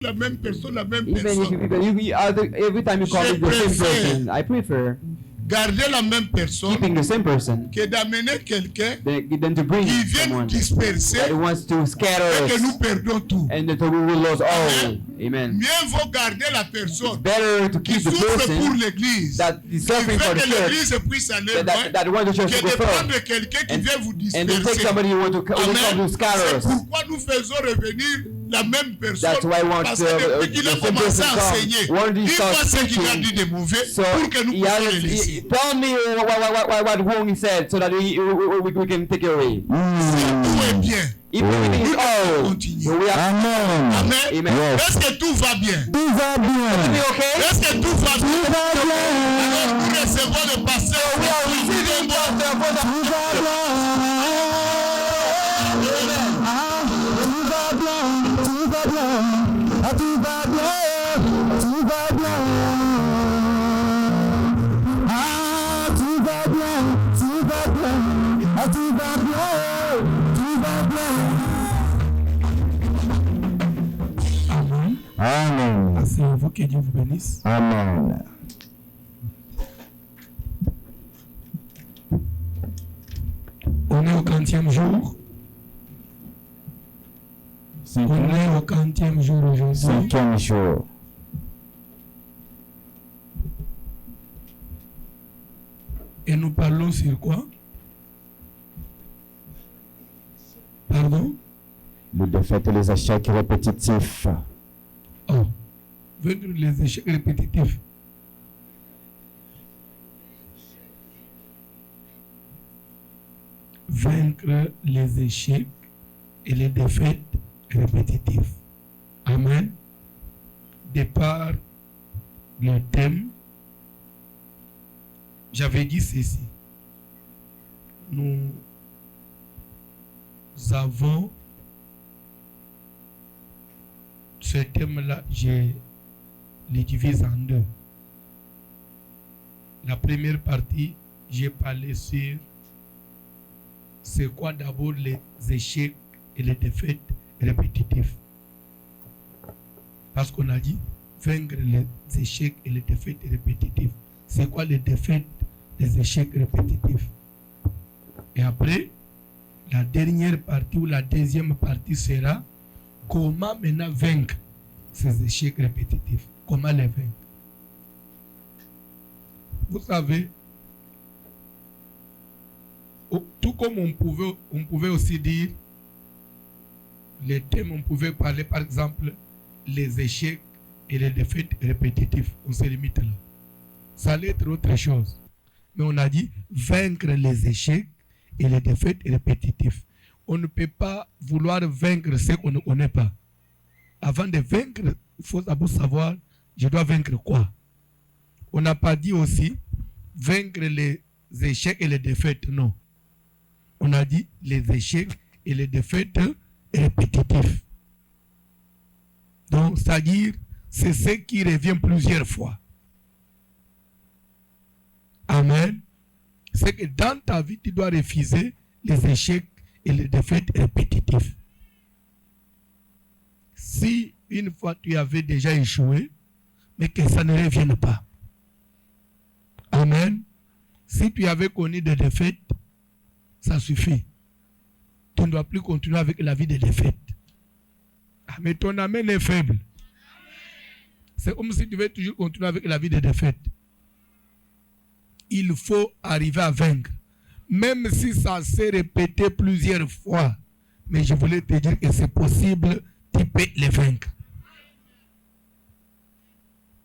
La même personne, la même Even personne. every time you call me the same person, I prefer garder la même personne keeping the same person que d'amener quelqu'un than to bring qui vient nous someone disperser that wants to scatter et que us nous perdons tout. and that we will lose all. Amen. Mieux vaut garder la personne Better to qui keep the souffre pour person l'église, that is qui suffering for veut the que church, l'église puisse aller loin, that want the church que to go de further, prendre quelqu'un qui vient vous and to take disperser. somebody who wants to come to scatter C'est us. pourquoi nous faisons revenir la même personne. That's why I want Parce que depuis qu'il a the same commencé person à enseigner, come. il start voit ce qu'il a teaching, dit de mauvais so pour que nous puissions le laisser. tell me what wrong he said so that we can take it away. Tout est bien. If everything is all, Continue. we are Amen. Amen. Amen. Est-ce que tout va bien? Tout va bien. Everything okay? Est-ce que tout va bien? Tout va bien. Alors nous recevons le pasteur. We are receiving Pastor for the Tout va bien. Ah, tout va bien. Tout va bien. Ah, tout va bien. Tout va bien. Ah, tout va bien. Tout va bien. Ah, tout va bien. Tout va bien. Amen. Amen. Asseyez-vous, que Dieu vous bénisse. Amen. On est au 40e jour. On est au 40e jour aujourd'hui. Cinquième jour. Et nous parlons sur quoi? Pardon? Le défaite et les échecs répétitifs. Oh. Vaincre les échecs répétitifs. Vaincre les échecs et les défaites répétitives. Amen. Départ le thème. J'avais dit ceci. Nous avons ce thème-là, je le divise en deux. La première partie, j'ai parlé sur c'est quoi d'abord les échecs et les défaites répétitifs. Parce qu'on a dit vaincre les échecs et les défaites répétitifs. C'est quoi les défaites, les échecs répétitifs? Et après, la dernière partie ou la deuxième partie sera comment maintenant vaincre ces échecs répétitifs. Comment les vaincre? Vous savez, tout comme on pouvait aussi dire les thèmes, on pouvait parler par exemple les échecs et les défaites répétitifs. On se limite là. Ça allait être autre chose. Mais on a dit vaincre les échecs et les défaites répétitifs. On ne peut pas vouloir vaincre ce qu'on ne connaît pas. Avant de vaincre, il faut d'abord savoir, je dois vaincre quoi? On n'a pas dit aussi vaincre les échecs et les défaites, non. On a dit les échecs et les défaites répétitifs. Donc, c'est-à-dire, c'est ce qui revient plusieurs fois. Amen. C'est que dans ta vie, tu dois refuser les échecs et les défaites répétitifs. Si une fois tu avais déjà échoué, mais que ça ne revienne pas. Amen. Si tu avais connu des défaites, ça suffit. Tu ne dois plus continuer avec la vie des défaites. Mais ton amen est faible. C'est comme si tu veux toujours continuer avec la vie des défaites. Il faut arriver à vaincre. Même si ça s'est répété plusieurs fois. Mais je voulais te dire que c'est possible, tu peux les vaincre.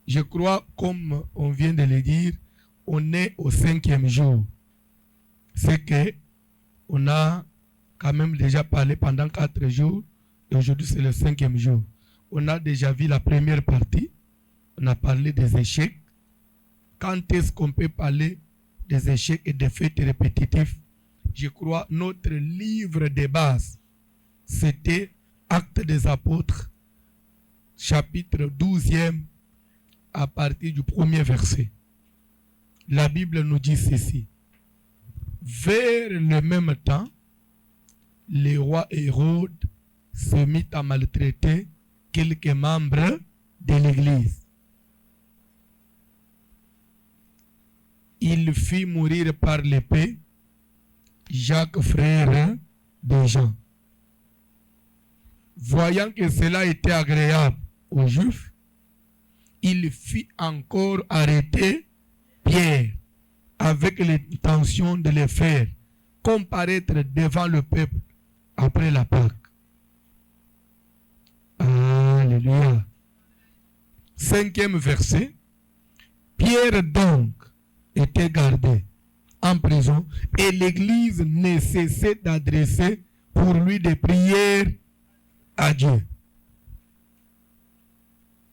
Je crois, comme on vient de le dire, on est au 5e jour. C'est que on a quand même déjà parlé pendant 4 jours. Et aujourd'hui, c'est le 5e jour. On a déjà vu la première partie. On a parlé des échecs. Quand est-ce qu'on peut parler des échecs et des faits répétitifs? Je crois notre livre de base, c'était Actes des Apôtres, chapitre 12e, à partir du 1er verset. La Bible nous dit ceci. Vers le même temps, le roi Hérode se mit à maltraiter quelques membres de l'Église. Il fit mourir par l'épée Jacques, frère de Jean. Voyant que cela était agréable aux Juifs, il fit encore arrêter Pierre avec l'intention de le faire comparaître devant le peuple après la Pâque. Alléluia. 5e verset. Pierre donc était gardé en prison et l'Église ne cessait d'adresser pour lui des prières à Dieu.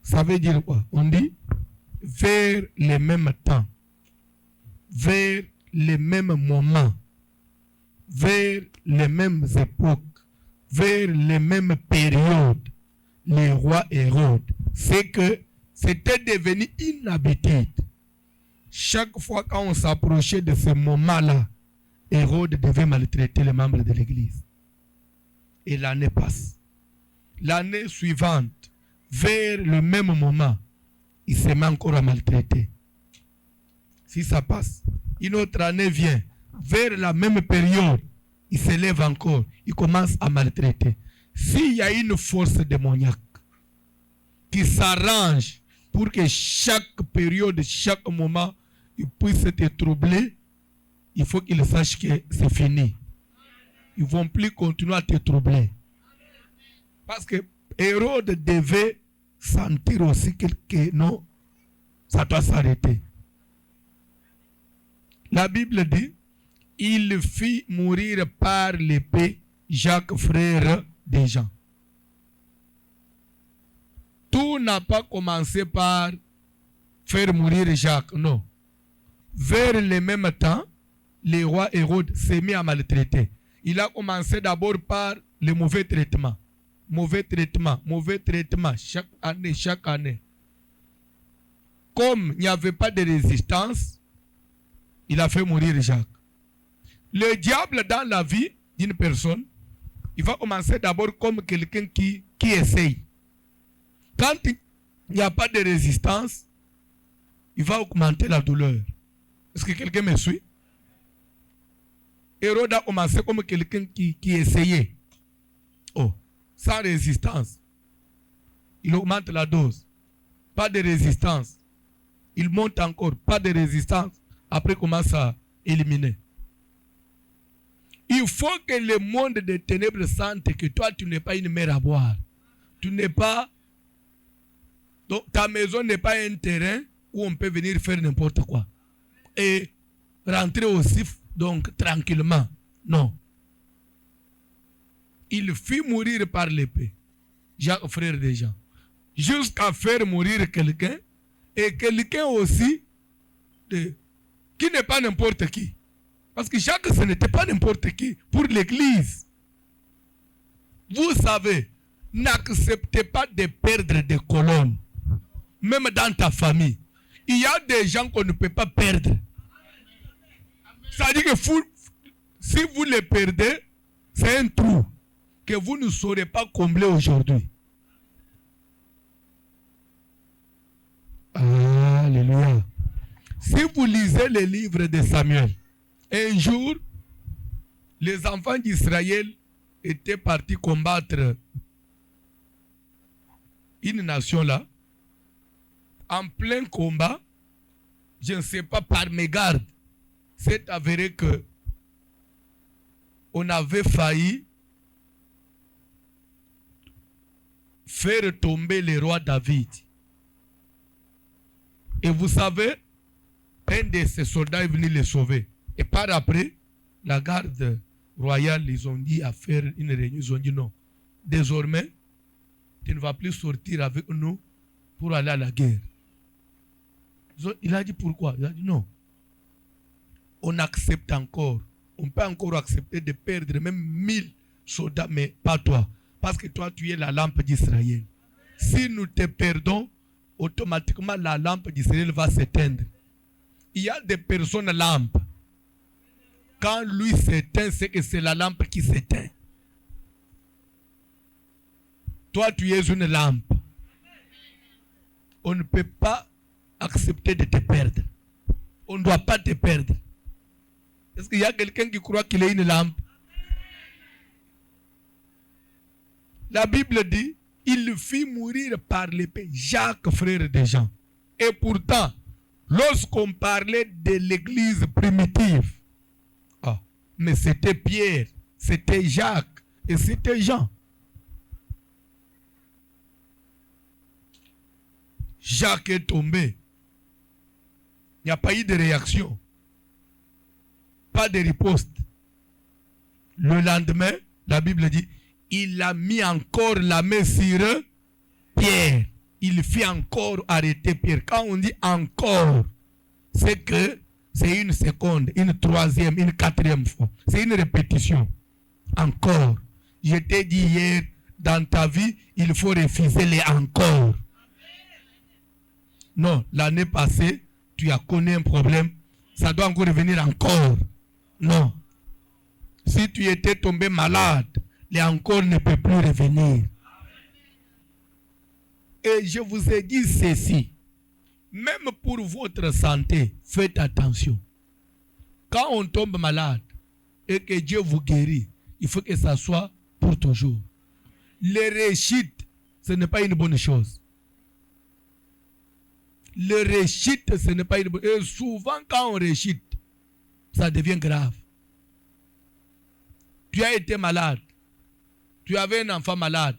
Ça veut dire quoi? On dit vers les mêmes temps, vers les mêmes moments, vers les mêmes époques, vers les mêmes périodes, les rois Hérode. C'est que c'était devenu une habitude. Chaque fois qu'on s'approchait de ce moment-là, Hérode devait maltraiter les membres de l'Église. Et l'année passe. L'année suivante, vers le même moment, il se met encore à maltraiter. Si ça passe, une autre année vient, vers la même période, il s'élève encore, il commence à maltraiter. S'il y a une force démoniaque qui s'arrange pour que chaque période, chaque moment, il puisse être troublé, il faut qu'il sache que c'est fini. Ils ne vont plus continuer à te troubler. Parce que Hérode devait sentir aussi que non, ça doit s'arrêter. La Bible dit, il fit mourir par l'épée Jacques, frère de Jean. Tout n'a pas commencé par faire mourir Jacques, non. Vers le même temps, le roi Hérode s'est mis à maltraiter. Il a commencé d'abord par le mauvais traitement. Mauvais traitement, chaque année. Comme il n'y avait pas de résistance, il a fait mourir Jacques. Le diable dans la vie d'une personne, il va commencer d'abord comme quelqu'un qui essaye. Quand il n'y a pas de résistance, il va augmenter la douleur. Est-ce que quelqu'un me suit? Hérode a commencé comme quelqu'un qui essayait. Oh, sans résistance. Il augmente la dose. Pas de résistance. Il monte encore. Pas de résistance. Après, il commence à éliminer. Il faut que le monde des ténèbres sente que toi, tu n'es pas une mer à boire. Tu n'es pas... Donc, ta maison n'est pas un terrain où on peut venir faire n'importe quoi. Et rentrer aussi, donc, tranquillement. Non. Il fit mourir par l'épée Jacques, frère de Jean. Jusqu'à faire mourir quelqu'un. Et quelqu'un aussi qui n'est pas n'importe qui. Parce que Jacques, ce n'était pas n'importe qui. Pour l'Église. Vous savez, n'acceptez pas de perdre des colonnes. Même dans ta famille. Il y a des gens qu'on ne peut pas perdre. Ça veut dire que si vous les perdez, c'est un trou que vous ne saurez pas combler aujourd'hui. Alléluia. Si vous lisez les livres de Samuel, un jour, les enfants d'Israël étaient partis combattre une nation là. En plein combat, je ne sais pas, par mégarde, c'est avéré que on avait failli faire tomber le roi David. Et vous savez, un de ces soldats est venu les sauver. Et par après, la garde royale, ils ont dit à faire une réunion. Ils ont dit non. Désormais, tu ne vas plus sortir avec nous pour aller à la guerre. Il a dit pourquoi? Il a dit non. On accepte encore. On peut encore accepter de perdre même 1000 soldats, mais pas toi. Parce que toi, tu es la lampe d'Israël. Si nous te perdons, automatiquement la lampe d'Israël va s'éteindre. Il y a des personnes lampes. Quand lui s'éteint, c'est que c'est la lampe qui s'éteint. Toi, tu es une lampe. On ne peut pas accepter de te perdre. On ne doit pas te perdre. Est-ce qu'il y a quelqu'un qui croit qu'il est une lampe? La Bible dit, il fit mourir par l'épée Jacques, frère de Jean. Et pourtant, lorsqu'on parlait de l'église primitive, mais c'était Pierre, c'était Jacques et c'était Jean. Jacques est tombé. Il n'y a pas eu de réaction. Pas de riposte. Le lendemain, la Bible dit, il a mis encore la main sur Pierre. Il fit encore arrêter Pierre. Quand on dit encore, c'est que c'est une seconde, une troisième, une quatrième fois. C'est une répétition. Encore. Je t'ai dit hier, dans ta vie, il faut refuser les encore. Non, l'année passée, tu as connu un problème. Ça doit encore revenir encore. Non. Si tu étais tombé malade, les encore ne peut plus revenir. Et je vous ai dit ceci. Même pour votre santé, faites attention. Quand on tombe malade et que Dieu vous guérit, il faut que ça soit pour toujours. Les réussites, ce n'est pas une bonne chose. Le réussite, ce n'est pas une bonne chose. Et souvent, quand on réussite, ça devient grave. Tu as été malade. Tu avais un enfant malade.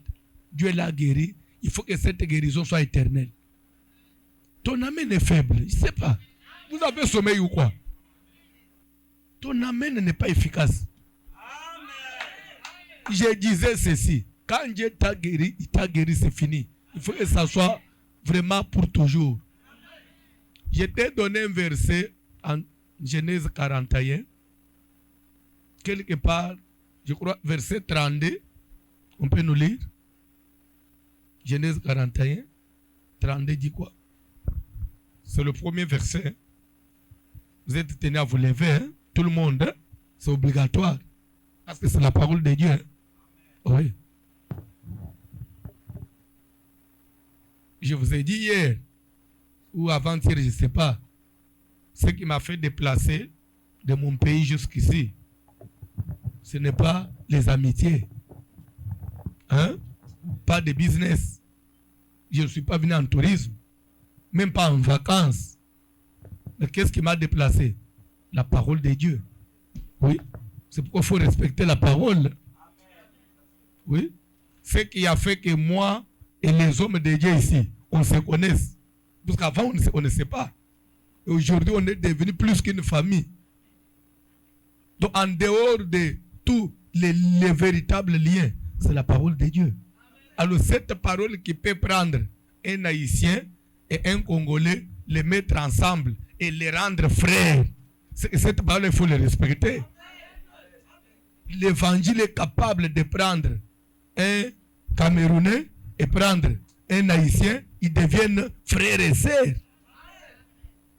Dieu l'a guéri. Il faut que cette guérison soit éternelle. Ton âme est faible. Je ne sais pas. Vous avez sommeil ou quoi? Ton âme n'est pas efficace. Je disais ceci. Quand Dieu t'a guéri, il t'a guéri, c'est fini. Il faut que ça soit vraiment pour toujours. Je t'ai donné un verset en Genèse 41. Quelque part, je crois, verset 32. On peut nous lire? Genèse 41. 32 dit quoi? C'est le premier verset. Vous êtes tenus à vous lever, hein? Tout le monde, hein? C'est obligatoire. Parce que c'est la parole de Dieu. Hein? Oui. Je vous ai dit hier, ou avant-hier, je ne sais pas, ce qui m'a fait déplacer de mon pays jusqu'ici, ce n'est pas les amitiés. Hein? Pas de business. Je ne suis pas venu en tourisme. Même pas en vacances. Mais qu'est-ce qui m'a déplacé? La parole de Dieu. Oui. C'est pourquoi il faut respecter la parole. Oui. Ce qui a fait que moi et les hommes de Dieu ici, on se connaisse. Parce qu'avant, on ne sait pas. Et aujourd'hui, on est devenu plus qu'une famille. Donc, en dehors de tous les véritables liens, c'est la parole de Dieu. Alors, cette parole qui peut prendre un Haïtien et un Congolais, les mettre ensemble et les rendre frères, cette parole, il faut le respecter. L'évangile est capable de prendre un Camerounais et prendre un Haïtien, ils deviennent frères et sœurs.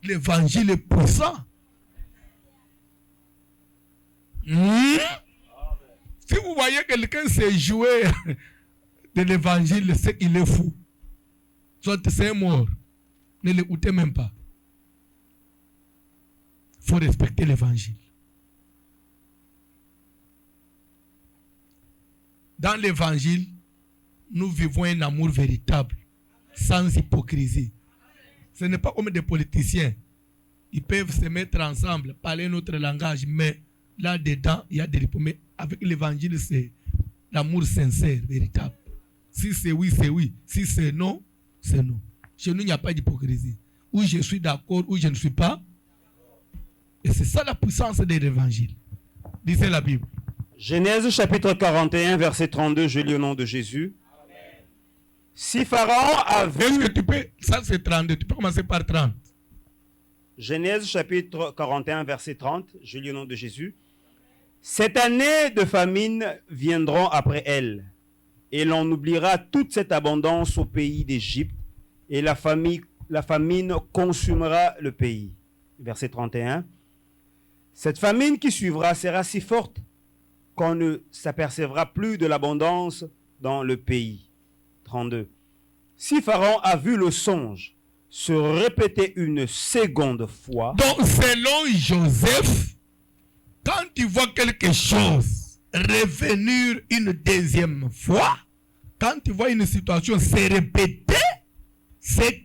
L'évangile est puissant. Si vous voyez quelqu'un se jouer de l'évangile, c'est qu'il est fou. Soit c'est mort. Ne l'écoutez même pas. Il faut respecter l'évangile. Dans l'évangile, nous vivons un amour véritable, sans hypocrisie. Ce n'est pas comme des politiciens. Ils peuvent se mettre ensemble, parler notre langage, mais là-dedans, il y a des ripoux. Mais avec l'évangile, c'est l'amour sincère, véritable. Si c'est oui, c'est oui. Si c'est non, c'est non. Chez nous, il n'y a pas d'hypocrisie. Ou je suis d'accord, ou je ne suis pas. Et c'est ça la puissance de l'évangile. Lisez la Bible. Genèse chapitre 41, verset 32, je lis au nom de Jésus. Si Pharaon a vu... Est-ce que tu peux... Ça c'est 32, tu peux commencer par 30. Genèse chapitre 41, verset 30, je lis au nom de Jésus. Cette année de famine viendront après elle, et l'on oubliera toute cette abondance au pays d'Égypte, et la famine consumera le pays. Verset 31. Cette famine qui suivra sera si forte qu'on ne s'apercevra plus de l'abondance dans le pays. 32. Si Pharaon a vu le songe se répéter une seconde fois, Donc, selon Joseph, quand tu vois quelque chose revenir une deuxième fois, quand tu vois une situation se répéter, c'est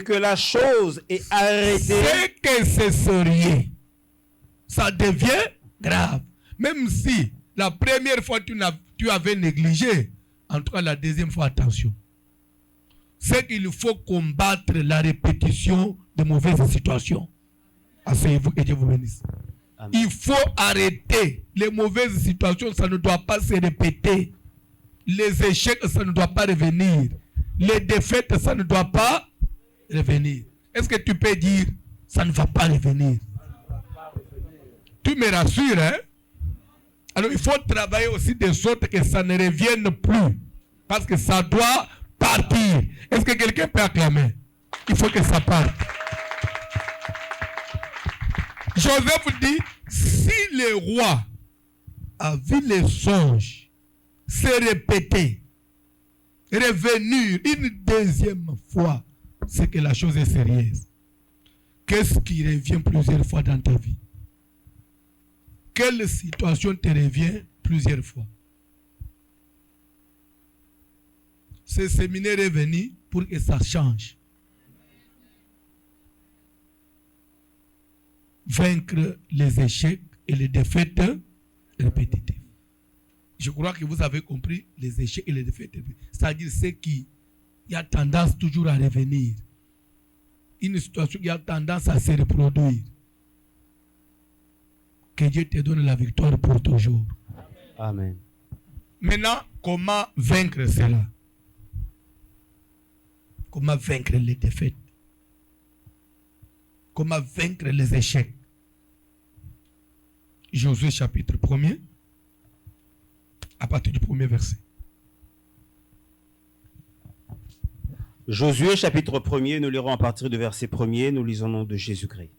que la chose est arrêtée. c'est que c'est sérieux. Ça devient grave. Même si la première fois tu avais négligé, en tout cas la deuxième fois, attention. C'est qu'il faut combattre la répétition de mauvaises situations. Asseyez-vous et Dieu vous bénisse. Amen. Il faut arrêter. Les mauvaises situations, ça ne doit pas se répéter. Les échecs, ça ne doit pas revenir. Les défaites, ça ne doit pas revenir. Est-ce que tu peux dire, ça ne va pas revenir? Tu me rassures, hein? Alors, il faut travailler aussi de sorte que ça ne revienne plus. Parce que ça doit partir. Est-ce que quelqu'un peut acclamer? Il faut que ça parte. Joseph dit, si le roi a vu les songes se répéter, revenir une deuxième fois, c'est que la chose est sérieuse. Qu'est-ce qui revient plusieurs fois dans ta vie? Quelle situation te revient plusieurs fois? Ce séminaire est venu pour que ça change. Vaincre les échecs et les défaites répétitives. Je crois que vous avez compris les échecs et les défaites répétitives. C'est-à-dire ce qui a tendance toujours à revenir. Une situation qui a tendance à se reproduire. Que Dieu te donne la victoire pour toujours. Amen. Maintenant, comment vaincre cela? Comment vaincre les défaites? Comment vaincre les échecs? Josué chapitre 1er, à partir du premier verset. Josué chapitre 1er, nous lirons à partir du verset 1er, nous lisons au nom de Jésus-Christ.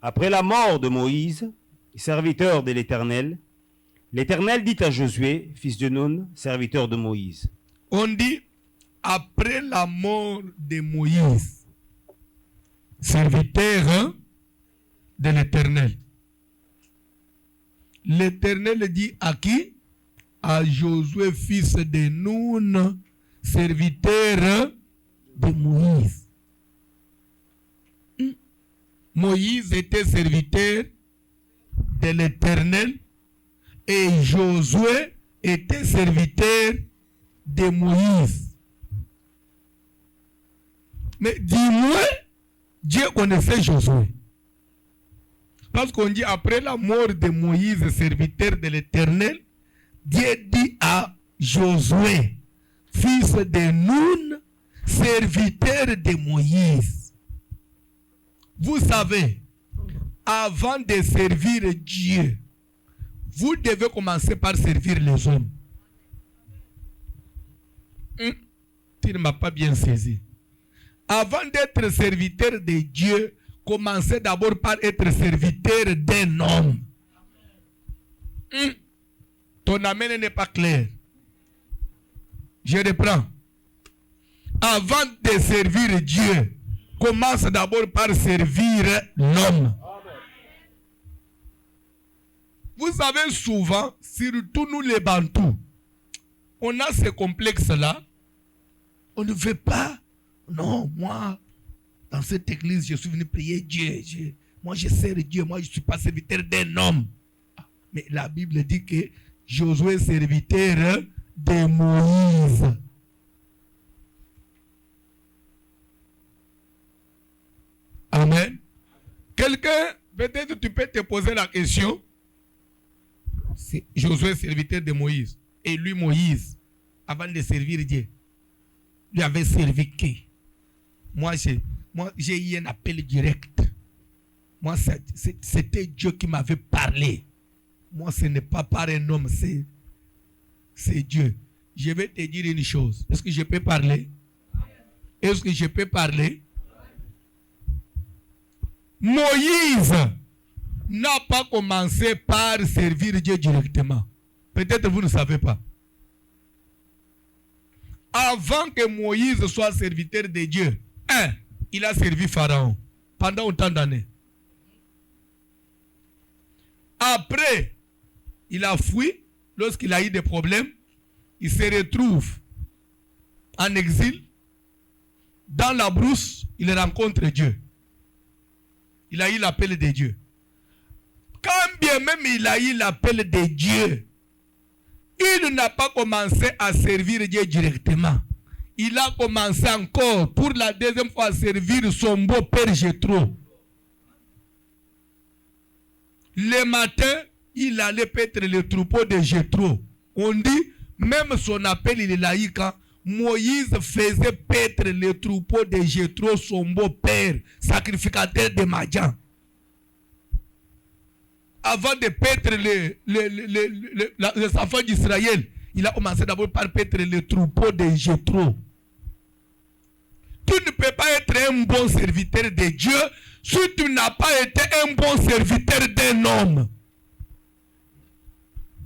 Après la mort de Moïse, serviteur de l'Éternel, l'Éternel dit à Josué, fils de Nun, serviteur de Moïse. On dit, après la mort de Moïse, serviteur de l'Éternel. L'Éternel dit à qui? À Josué, fils de Nun, serviteur de Moïse. Moïse était serviteur de l'Éternel et Josué était serviteur de Moïse. Mais dis-moi, Dieu connaissait Josué. Parce qu'on dit après la mort de Moïse, serviteur de l'Éternel, Dieu dit à Josué, fils de Nun, serviteur de Moïse. Vous savez, avant de servir Dieu, vous devez commencer par servir les hommes. Tu ne m'as pas bien saisi. Avant d'être serviteur de Dieu, commencez d'abord par être serviteur d'un homme. Ton amen n'est pas clair. Je reprends. Avant de servir Dieu, commence d'abord par servir l'homme. Vous savez souvent, surtout nous les Bantous, on a ce complexe-là. On ne veut pas. Non, moi, dans cette église, je suis venu prier Dieu. Moi, je sers Dieu. Moi, je ne suis pas serviteur d'un homme. Mais la Bible dit que Josué est serviteur de Moïse. Amen. Quelqu'un, peut-être tu peux te poser la question. C'est Josué, serviteur de Moïse. Et lui, Moïse, avant de servir Dieu, lui avait servi qui? Moi, j'ai eu un appel direct. Moi, c'était Dieu qui m'avait parlé. Moi, ce n'est pas par un homme, c'est Dieu. Je vais te dire une chose. Est-ce que je peux parler? Est-ce que je peux parler? Moïse n'a pas commencé par servir Dieu directement. Peut-être vous ne savez pas. Avant que Moïse soit serviteur de Dieu, il a servi Pharaon pendant autant d'années. Après, il a fui lorsqu'il a eu des problèmes. Il se retrouve en exil. Dans la brousse, il rencontre Dieu. Il a eu l'appel de Dieu. Quand bien même il a eu l'appel de Dieu, il n'a pas commencé à servir Dieu directement. Il a commencé encore pour la deuxième fois à servir son beau-père Jéthro. Le matin, il allait paître le troupeau de Jéthro. On dit, même son appel, il l'a eu quand Moïse faisait paître le troupeau de Jéthro, son beau-père, sacrificateur de Madian. Avant de paître les enfants d'Israël, il a commencé d'abord par paître le troupeau de Jéthro. Tu ne peux pas être un bon serviteur de Dieu si tu n'as pas été un bon serviteur d'un homme.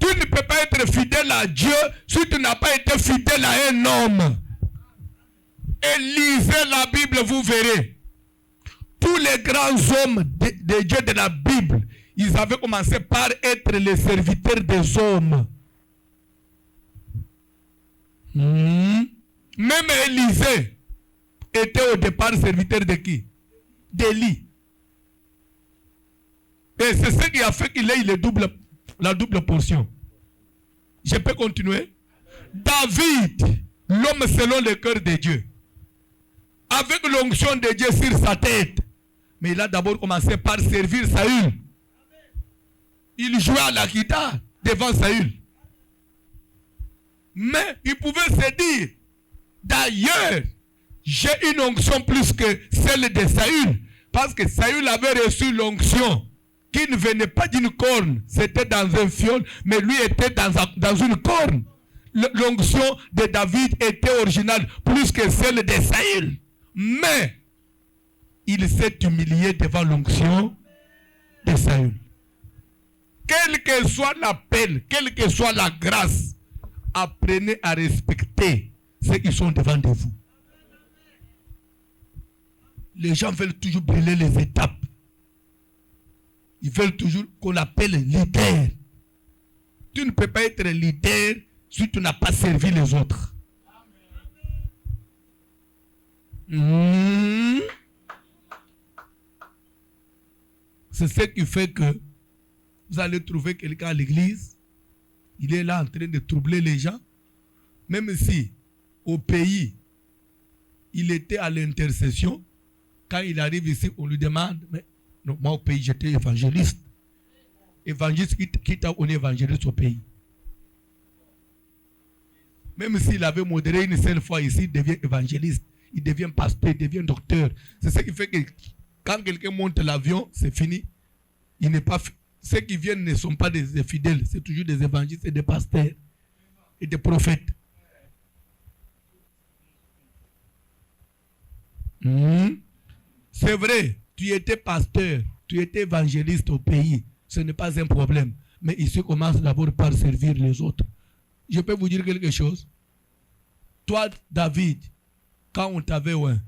Tu ne peux pas être fidèle à Dieu si tu n'as pas été fidèle à un homme. Et lisez la Bible, vous verrez. Tous les grands hommes de Dieu de la Bible, ils avaient commencé par être les serviteurs des hommes. Même Élisée était au départ serviteur de qui? D'Élie. Et c'est ce qui a fait qu'il ait la double portion. Je peux continuer? David, l'homme selon le cœur de Dieu, avec l'onction de Dieu sur sa tête, mais il a d'abord commencé par servir Saül. Il jouait à la guitare devant Saül. Mais il pouvait se dire, d'ailleurs, j'ai une onction plus que celle de Saül, parce que Saül avait reçu l'onction qui ne venait pas d'une corne, c'était dans un fiole, mais lui était dans une corne. L'onction de David était originale plus que celle de Saül. Mais il s'est humilié devant l'onction de Saül. Quel que soit l'appel, quelle que soit la grâce, apprenez à respecter ceux qui sont devant de vous. Les gens veulent toujours brûler les étapes. Ils veulent toujours qu'on appelle leader. Tu ne peux pas être leader si tu n'as pas servi les autres. C'est ce qui fait que vous allez trouver quelqu'un à l'église. Il est là en train de troubler les gens. Même si au pays, il était à l'intercession. Quand il arrive ici, on lui demande, mais non, moi au pays, j'étais évangéliste. Évangéliste, qui t'a donné évangéliste au pays? Même s'il avait modéré une seule fois ici, il devient évangéliste. Il devient pasteur, il devient docteur. C'est ce qui fait que quand quelqu'un monte l'avion, c'est fini. Il n'est pas. Ceux qui viennent ne sont pas des fidèles, c'est toujours des évangélistes et des pasteurs et des prophètes. C'est vrai, tu étais pasteur, tu étais évangéliste au pays, ce n'est pas un problème. Mais ici, commence d'abord par servir les autres. Je peux vous dire quelque chose. Toi, David, quand on t'avait oint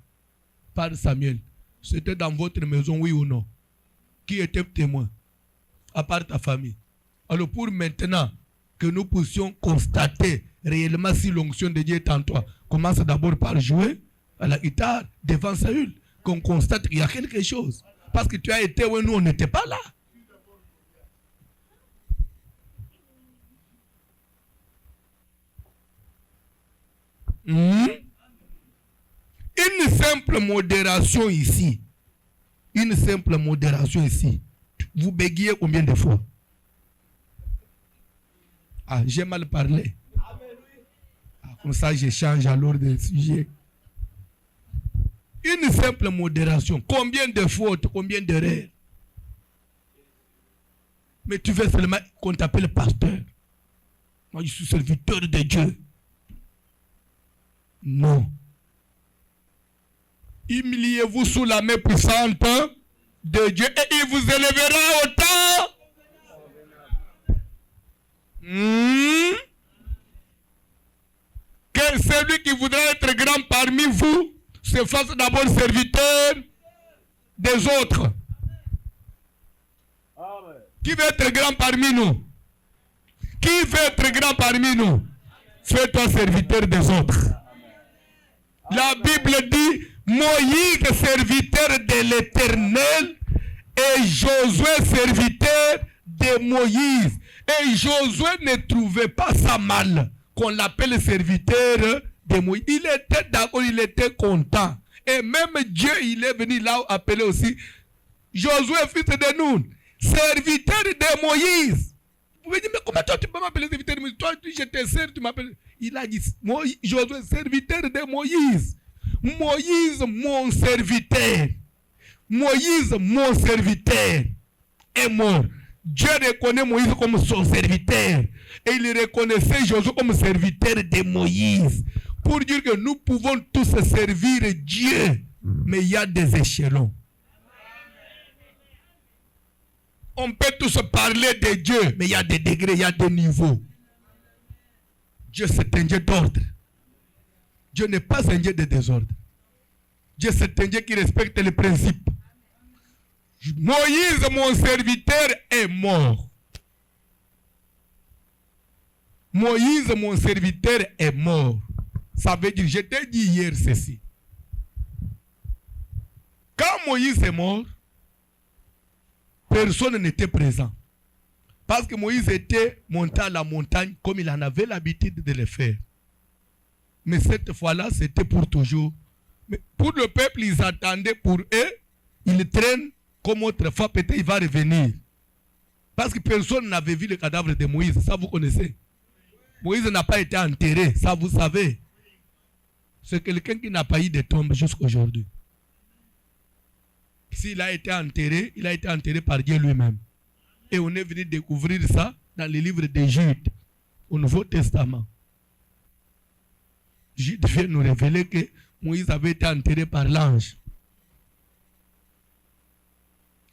par Samuel, c'était dans votre maison, oui ou non? Qui était témoin? À part ta famille. Alors pour maintenant que nous puissions constater réellement si l'onction de Dieu est en toi, commence d'abord par jouer à la guitare devant Saül, qu'on constate qu'il y a quelque chose. Parce que tu as été où nous on n'était pas là. Une simple modération ici. Une simple modération ici. Vous bégayez combien de fois? Ah, j'ai mal parlé. Ah, comme ça, je change alors de sujet. Une simple modération. Combien de fautes, combien d'erreurs? Mais tu veux seulement qu'on t'appelle pasteur. Moi, je suis serviteur de Dieu. Non. Humiliez-vous sous la main puissante de Dieu et il vous élèvera au temps. Que Et celui qui voudra être grand parmi vous, se fasse d'abord serviteur des autres. Qui veut être grand parmi nous? Qui veut être grand parmi nous? Fais-toi serviteur des autres. La Bible dit, Moïse, serviteur de l'Éternel, et Josué, serviteur de Moïse. Et Josué ne trouvait pas ça mal qu'on l'appelle serviteur de Moïse. Il était d'accord, il était content. Et même Dieu, il est venu là appeler aussi Josué, fils de Nun, serviteur de Moïse. Vous me dites, mais comment toi tu peux m'appeler serviteur de Moïse? Toi, je te sers, tu m'appelles. Il a dit, Josué, serviteur de Moïse. Moïse, mon serviteur. Moïse, mon serviteur, est mort. Dieu reconnaît Moïse comme son serviteur. Et il reconnaissait Josué comme serviteur de Moïse. Pour dire que nous pouvons tous servir Dieu. Mais il y a des échelons. On peut tous parler de Dieu. Mais il y a des degrés, il y a des niveaux. Dieu c'est un Dieu d'ordre. Dieu n'est pas un Dieu de désordre. Dieu c'est un Dieu qui respecte les principes. Moïse, mon serviteur, est mort. Moïse, mon serviteur, est mort. Ça veut dire, je t'ai dit hier ceci. Quand Moïse est mort, personne n'était présent. Parce que Moïse était monté à la montagne comme il en avait l'habitude de le faire. Mais cette fois-là, c'était pour toujours. Mais pour le peuple, ils attendaient pour eux, ils traînent comme autrefois, peut-être il va revenir. Parce que personne n'avait vu le cadavre de Moïse, ça vous connaissez. Moïse n'a pas été enterré, ça vous savez. C'est quelqu'un qui n'a pas eu de tombe jusqu'à aujourd'hui. S'il a été enterré, il a été enterré par Dieu lui-même. Et on est venu découvrir ça dans les livres de Jude, au Nouveau Testament. Jude vient nous révéler que Moïse avait été enterré par l'ange.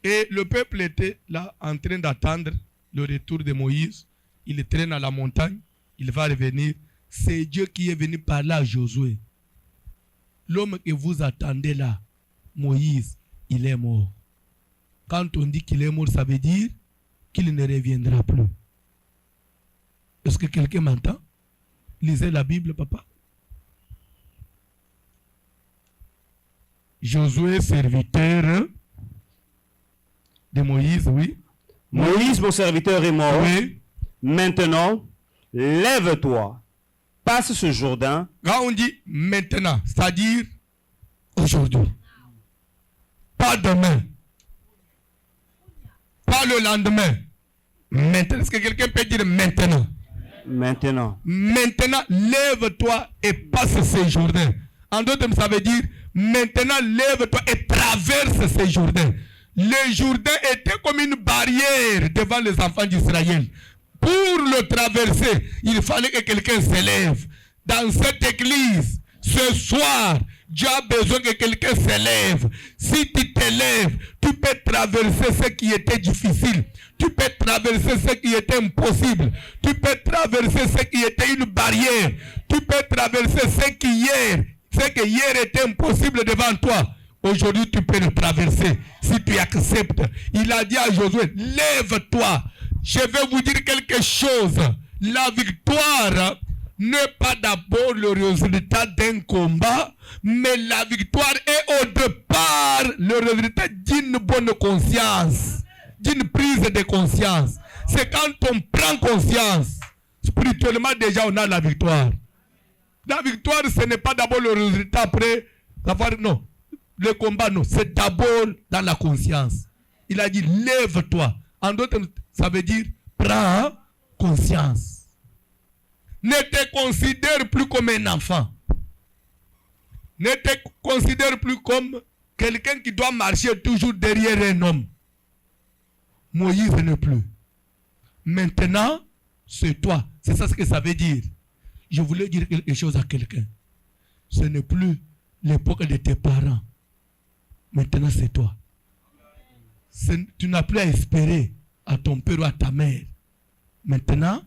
Et le peuple était là en train d'attendre le retour de Moïse. Il traîne à la montagne, il va revenir. C'est Dieu qui est venu parler à Josué. L'homme que vous attendez là, Moïse, il est mort. Quand on dit qu'il est mort, ça veut dire qu'il ne reviendra plus. Est-ce que quelqu'un m'entend? Lisez la Bible, papa. Josué, serviteur de Moïse, oui. Moïse, mon serviteur, est mort. Oui. Maintenant, lève-toi, passe ce Jourdain. Quand on dit maintenant, c'est-à-dire aujourd'hui. Pas demain. Pas le lendemain. Maintenant. Est-ce que quelqu'un peut dire maintenant? Maintenant. Maintenant, lève-toi et passe ce Jourdain. En d'autres termes, ça veut dire maintenant, lève-toi et traverse ce Jourdain. Le Jourdain était comme une barrière devant les enfants d'Israël. Pour le traverser, il fallait que quelqu'un s'élève. Dans cette église, ce soir, Dieu a besoin que quelqu'un s'élève. Si tu t'élèves, tu peux traverser ce qui était difficile. Tu peux traverser ce qui était impossible. Tu peux traverser ce qui était une barrière. Tu peux traverser ce qui hier était impossible devant toi. Aujourd'hui, tu peux le traverser si tu acceptes. Il a dit à Josué, lève-toi. Je vais vous dire quelque chose. La victoire n'est pas d'abord le résultat d'un combat, mais la victoire est au départ le résultat d'une bonne conscience, d'une prise de conscience. C'est quand on prend conscience, spirituellement déjà on a la victoire. La victoire, ce n'est pas d'abord le résultat après avoir, non. Le combat, non. C'est d'abord dans la conscience. Il a dit, lève-toi. En d'autres, ça veut dire, prends conscience. Ne te considère plus comme un enfant. Ne te considère plus comme quelqu'un qui doit marcher toujours derrière un homme. Moïse ne plus. Maintenant, c'est toi. C'est ça ce que ça veut dire. Je voulais dire quelque chose à quelqu'un. Ce n'est plus l'époque de tes parents. Maintenant, c'est toi. Tu n'as plus à espérer à ton père ou à ta mère. Maintenant,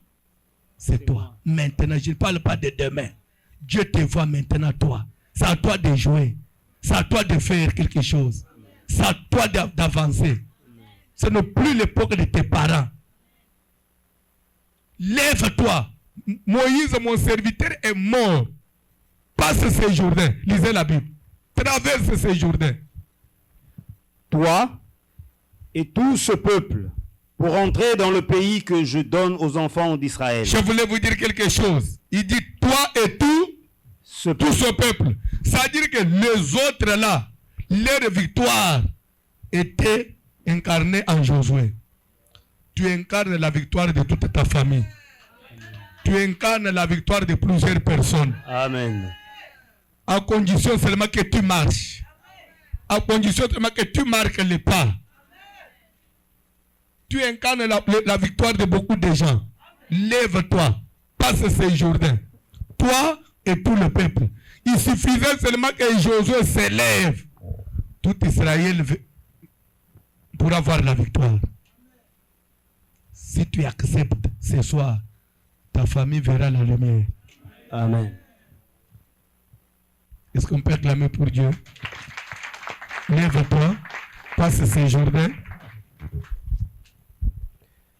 c'est toi. Maintenant, je ne parle pas de demain. Dieu te voit maintenant toi. C'est à toi de jouer. C'est à toi de faire quelque chose. C'est à toi d'avancer. Ce n'est plus l'époque de tes parents. Lève-toi. Moïse, mon serviteur, est mort. Passe ce Jourdain. Lisez la Bible. Traverse ce Jourdain. Toi et tout ce peuple, pour entrer dans le pays que je donne aux enfants d'Israël. Je voulais vous dire quelque chose. Il dit toi et tout ce peuple. C'est-à-dire que les autres là, leur victoire était incarnée en Josué. Tu incarnes la victoire de toute ta famille. Tu incarnes la victoire de plusieurs personnes. Amen. À condition seulement que tu marches. À condition seulement que tu marques les pas. Tu incarnes la victoire de beaucoup de gens. Lève-toi. Passe ce Jourdain. Toi et tout le peuple. Il suffisait seulement que Josué se lève. Tout Israël pourra avoir la victoire. Si tu acceptes ce soir, ta famille verra la lumière. Amen. Est-ce qu'on peut acclamer pour Dieu? Lève-toi, passe ce Jourdain.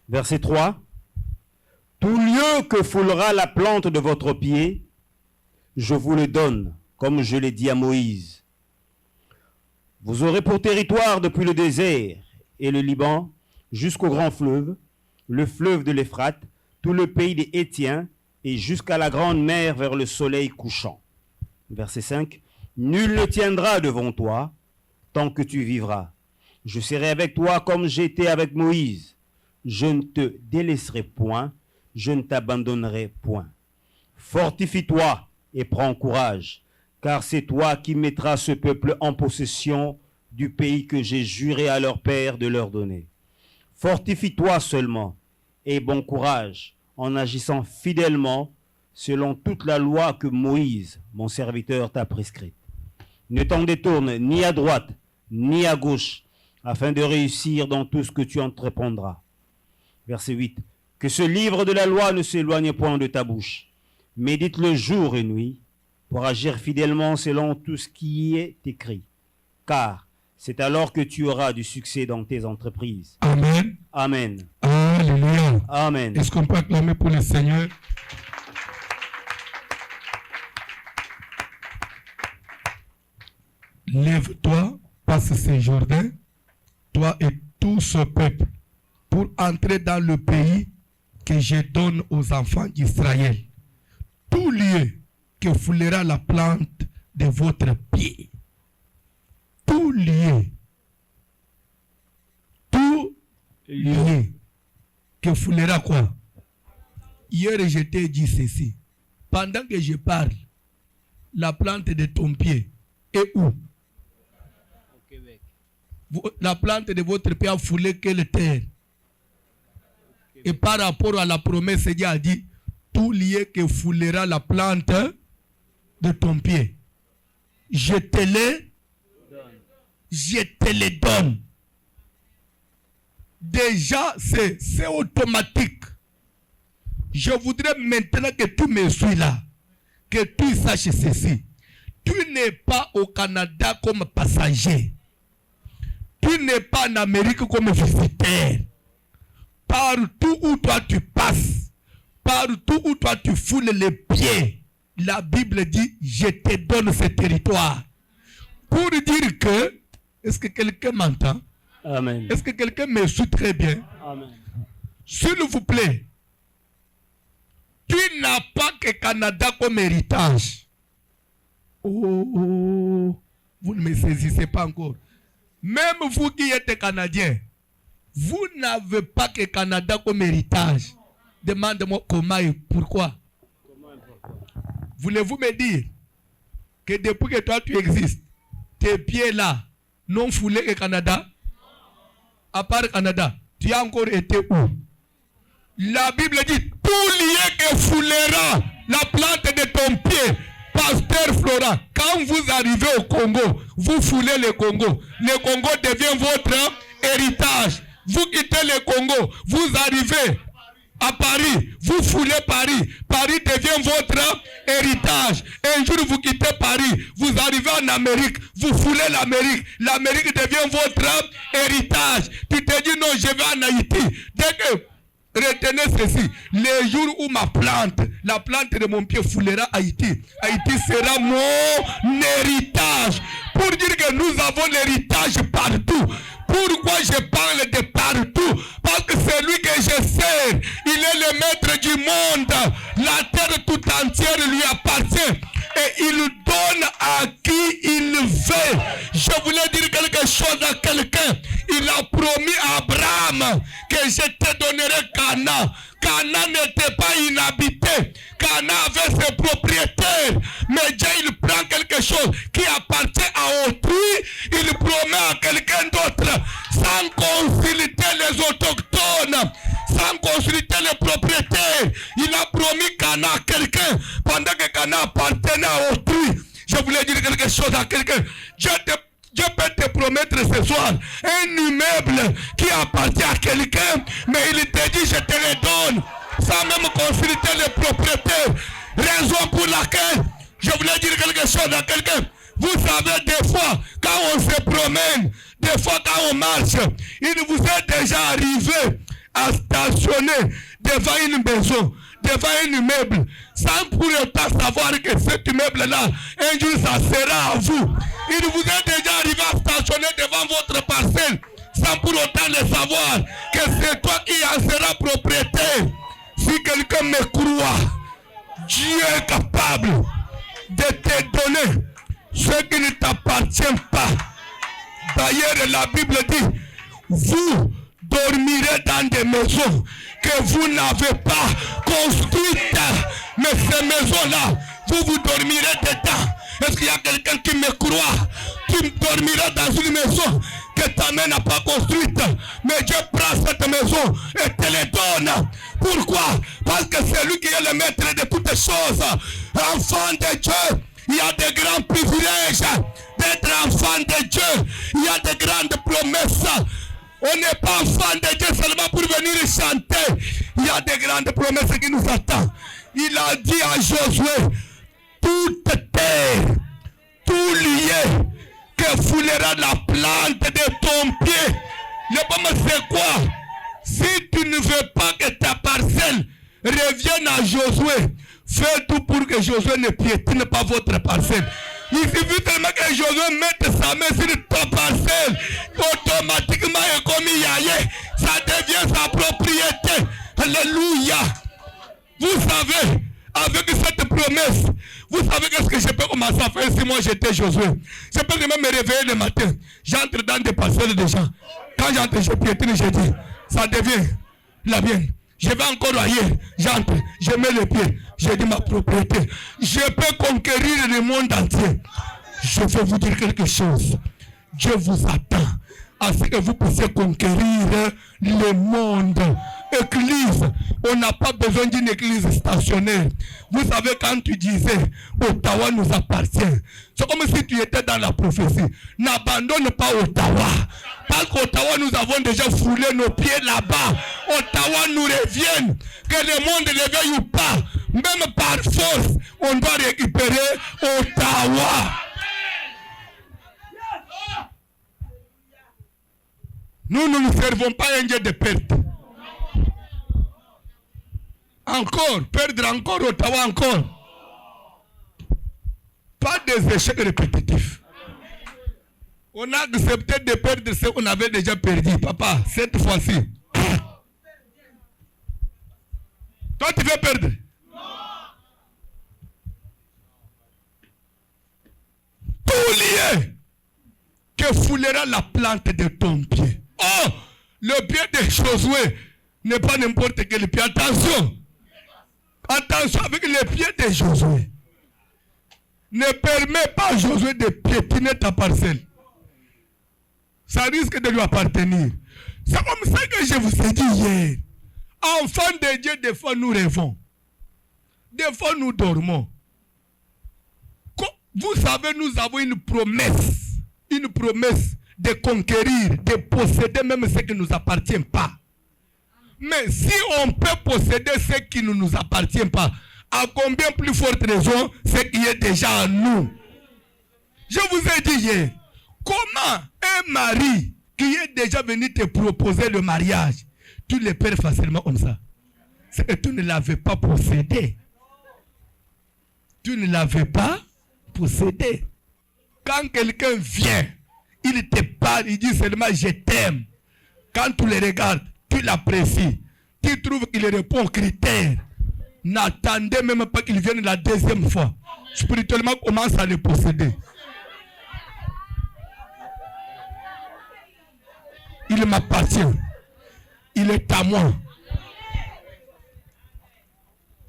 Verset 3. Tout lieu que foulera la plante de votre pied, je vous le donne, comme je l'ai dit à Moïse. Vous aurez pour territoire depuis le désert et le Liban jusqu'au grand fleuve, le fleuve de l'Euphrate, tout le pays des Hétiens et jusqu'à la grande mer vers le soleil couchant. Verset 5. Nul ne tiendra devant toi tant que tu vivras. Je serai avec toi comme j'étais avec Moïse. Je ne te délaisserai point, je ne t'abandonnerai point. Fortifie-toi et prends courage, car c'est toi qui mettras ce peuple en possession du pays que j'ai juré à leur père de leur donner. Fortifie-toi seulement et bon courage en agissant fidèlement selon toute la loi que Moïse, mon serviteur, t'a prescrite. Ne t'en détourne ni à droite ni à gauche, afin de réussir dans tout ce que tu entreprendras. Verset 8. Que ce livre de la loi ne s'éloigne point de ta bouche. Médite-le jour et nuit pour agir fidèlement selon tout ce qui y est écrit. Car c'est alors que tu auras du succès dans tes entreprises. Amen. Amen. Alléluia. Amen. Est-ce qu'on peut acclamer pour le Seigneur? Lève-toi, passe ce Jourdain, toi et tout ce peuple, pour entrer dans le pays que je donne aux enfants d'Israël. Tout lieu que foulera la plante de votre pied. Tout lieu que foulera quoi? Hier, je t'ai dit ceci. Pendant que je parle, la plante de ton pied est où? Au Québec. La plante de votre pied a foulé quelle terre? Et par rapport à la promesse, Dieu a dit, tout lieu que foulera la plante de ton pied, je te les donne. Déjà, c'est automatique. Je voudrais maintenant que tu me suis là, que tu saches ceci. Tu n'es pas au Canada comme passager. Tu n'es pas en Amérique comme visiteur. Partout où toi tu passes, partout où toi tu foules les pieds, la Bible dit, je te donne ce territoire. Pour dire que, est-ce que quelqu'un m'entend? Amen. Est-ce que quelqu'un me suit très bien? Amen. S'il vous plaît, tu n'as pas que Canada comme héritage. Oh, vous ne me saisissez pas encore. Même vous qui êtes Canadiens, vous n'avez pas que Canada comme héritage. Demande-moi comment et pourquoi. Voulez-vous me dire que depuis que toi tu existes, tes pieds là n'ont foulé que Canada? À part Canada, tu as encore été où? La Bible dit, tout lieu que foulera la plante de ton pied, Pasteur Florent, quand vous arrivez au Congo, vous foulez le Congo. Le Congo devient votre héritage. Vous quittez le Congo, vous arrivez à Paris, vous foulez Paris. Paris devient votre héritage. Un jour, vous quittez Paris, vous arrivez en Amérique, vous foulez l'Amérique. L'Amérique devient votre héritage. Tu te dis non, je vais en Haïti. Dès que, retenez ceci, les jours où ma plante, la plante de mon pied foulera Haïti, Haïti sera mon héritage. Pour dire que nous avons l'héritage partout. Pourquoi je parle de partout? Parce que c'est lui que je sers. Il est le maître du monde. La terre tout entière lui appartient. Et il donne à qui il veut. Je voulais dire quelque chose à quelqu'un. Il a promis à Abraham que je te donnerai Canaan. Canaan n'était pas inhabité. Canaan avait ses propriétaires. Mais Dieu, il prend quelque chose qui appartient à autrui. Il promet à quelqu'un d'autre. Sans consulter les autochtones. Sans consulter les propriétaires. Il a promis Canaan à quelqu'un. Pendant que Canaan appartenait à autrui. Je voulais dire quelque chose à quelqu'un. Dieu peut te promettre ce soir un immeuble qui appartient à quelqu'un, mais il te dit je te le donne, sans même consulter les propriétaires. Raison pour laquelle je voulais dire quelque chose à quelqu'un. Vous savez, des fois, quand on se promène, des fois quand on marche, il vous est déjà arrivé à stationner devant une maison, devant un immeuble, sans pour autant savoir que cet immeuble-là, un jour, ça sera à vous. Il vous est déjà arrivé à stationner devant votre parcelle, sans pour autant le savoir, que c'est toi qui en seras propriétaire. Si quelqu'un me croit, Dieu est capable de te donner ce qui ne t'appartient pas. D'ailleurs, la Bible dit, vous dormirez dans des maisons que vous n'avez pas construites. Mais ces maisons-là, vous dormirez dedans. Est-ce qu'il y a quelqu'un qui me croit? Tu dormiras dans une maison que ta mère n'a pas construite. Mais Dieu prend cette maison et te la donne. Pourquoi? Parce que c'est lui qui est le maître de toutes choses. Enfant de Dieu, il y a de grands privilèges d'être enfant de Dieu. Il y a de grandes promesses. On n'est pas enfant de Dieu seulement pour venir chanter. Il y a de grandes promesses qui nous attendent. Il a dit à Josué, toute terre, tout lié, que foulera la plante de ton pied. Le problème c'est quoi? Si tu ne veux pas que ta parcelle revienne à Josué, fais tout pour que Josué ne piétine pas votre parcelle. Il suffit tellement que Josué mette sa main sur ta parcelle, automatiquement et comme Yahé, ça devient sa propriété. Alléluia. Vous savez, avec cette promesse, vous savez qu'est-ce que je peux commencer à faire si moi j'étais Josué? Je peux même me réveiller le matin, j'entre dans des parcelles de gens. Quand j'entre, je piétine, je dis, ça devient la mienne. Je vais encore ailleurs, j'entre, je mets le pied, je dis ma propriété. Je peux conquérir le monde entier. Je vais vous dire quelque chose. Dieu vous attend à ce que vous puissiez conquérir le monde. Église, on n'a pas besoin d'une église stationnaire. Vous savez, quand tu disais Ottawa nous appartient, c'est comme si tu étais dans la prophétie. N'abandonne pas Ottawa. Parce qu'Ottawa, nous avons déjà foulé nos pieds là-bas. Ottawa nous revient. Que le monde le veuille ou pas, même par force, on doit récupérer Ottawa. Nous ne servons pas un Dieu de perte. Encore, perdre encore Ottawa encore. Pas des échecs répétitifs. On a accepté de perdre ce qu'on avait déjà perdu. Papa, cette fois-ci. Toi, tu veux perdre? Tout lié que foulera la plante de ton pied. Oh, le pied de Josué n'est pas n'importe quel pied. Attention. Attention avec les pieds de Josué. Ne permets pas à Josué de piétiner ta parcelle. Ça risque de lui appartenir. C'est comme ça que je vous ai dit hier. Enfants de Dieu, des fois nous rêvons. Des fois nous dormons. Vous savez, nous avons une promesse de conquérir, de posséder même ce qui ne nous appartient pas. Mais si on peut posséder ce qui ne nous appartient pas, à combien plus forte raison ce qui est déjà en nous? Je vous ai dit hier, comment un mari qui est déjà venu te proposer le mariage, tu le perds facilement comme ça? C'est que tu ne l'avais pas possédé. Tu ne l'avais pas possédé. Quand quelqu'un vient, il te parle, il dit seulement je t'aime. Quand tu le regardes, tu l'apprécies. Tu trouves qu'il répond aux critères. N'attendez même pas qu'il vienne la deuxième fois. Spirituellement, commence à le posséder. Il m'appartient. Il est à moi.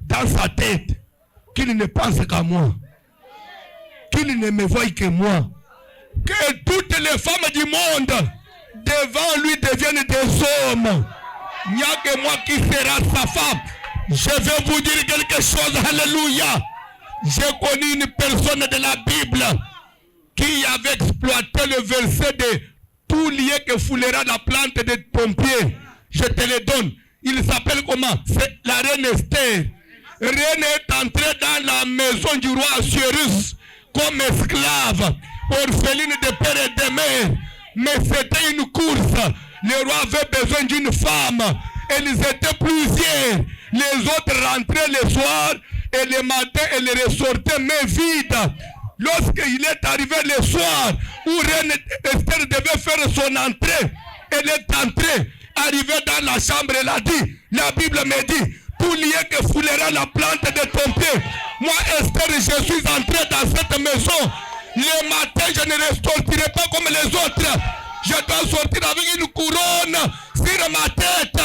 Dans sa tête, qu'il ne pense qu'à moi. Qu'il ne me voie que moi. Que toutes les femmes du monde devant lui deviennent des hommes. Il n'y a que moi qui sera sa femme. Je vais vous dire quelque chose. Alléluia. J'ai connu une personne de la Bible qui avait exploité le verset de tout lié que foulera la plante de ton pied. Je te le donne. Il s'appelle comment? C'est la reine Esther. Reine est entrée dans la maison du roi Assuérus comme esclave, orpheline de père et de mère. Mais c'était une course. Le roi avait besoin d'une femme. Ils étaient plusieurs. Les autres rentraient le soir et le matin, ils ressortaient main vide. Lorsqu'il est arrivé le soir où reine Esther devait faire son entrée, elle est entrée, arrivée dans la chambre, elle a dit, la Bible me dit, tout lié que foulera la plante de ton pied. Moi, Esther, je suis entré dans cette maison. Le matin, je ne ressortirai pas comme les autres. Je dois sortir avec une couronne sur ma tête.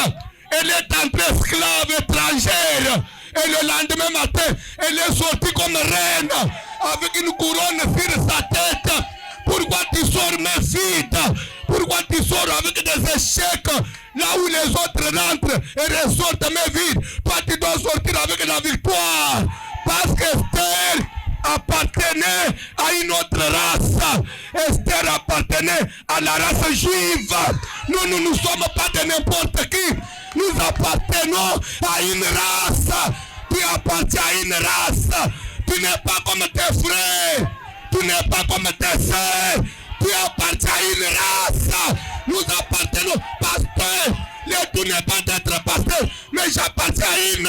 Elle est entrée esclave étrangère. Et le lendemain matin, elle est sortie comme reine avec une couronne sur sa tête. Pourquoi tu sors main vide? Pourquoi tu sors avec des échecs là où les autres rentrent et ressortent main vide? Toi, tu dois sortir avec la victoire. Parce qu'Esther appartenait à une autre race. Esther appartenait à la race juive. Nous ne sommes pas de n'importe qui. Nous appartenons à une race. Tu appartiens à une race. Tu n'es pas comme tes frères. Tu n'es pas comme tes sœurs. Tu appartiens à une race. Nous appartenons, pasteur. Le tout n'est pas d'être pasteur, mais j'appartiens à une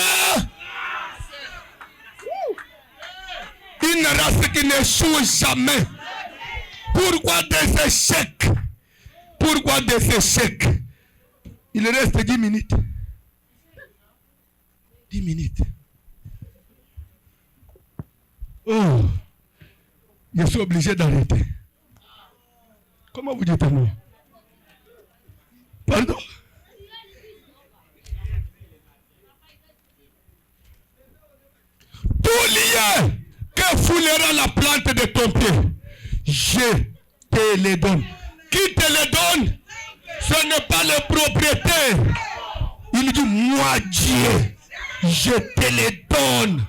race qui n'échoue jamais. Pourquoi des échecs? Pourquoi des échecs? Il reste 10 minutes. 10 minutes. Oh, je suis obligé d'arrêter. Comment vous dites non? Pardon? Tout lié que foulera la plante de ton pied, je te le donne. Qui te le donne? Ce n'est pas le propriétaire. Il dit, moi Dieu, je te le donne.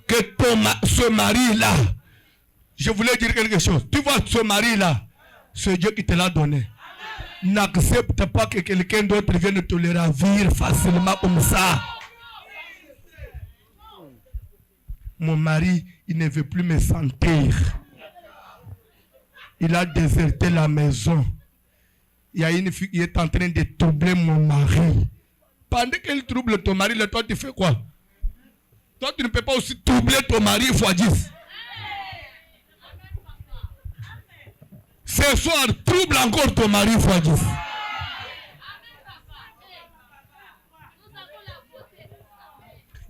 Que ce mari-là, je voulais dire quelque chose. Tu vois, ce mari-là, c'est Dieu qui te l'a donné. N'accepte pas que quelqu'un d'autre vienne te le ravir facilement comme ça. Mon mari, il ne veut plus me sentir. Il a déserté la maison. Il y a une fille qui est en train de troubler mon mari. Pendant qu'elle trouble ton mari, toi tu fais quoi? Toi tu ne peux pas aussi troubler ton mari fois 10. Ce soir, trouble encore ton mari fois 10.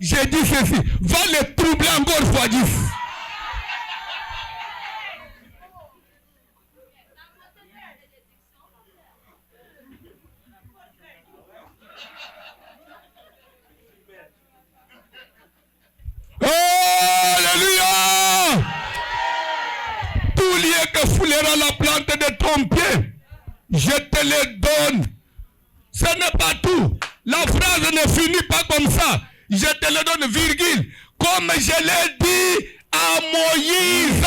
J'ai dit ceci, va le troubler encore fois 10. Alléluia! Tout lié que foulera la plante de ton pied, je te le donne. Ce n'est pas tout. La phrase ne finit pas comme ça. Je te le donne, virgule. Comme je l'ai dit à Moïse.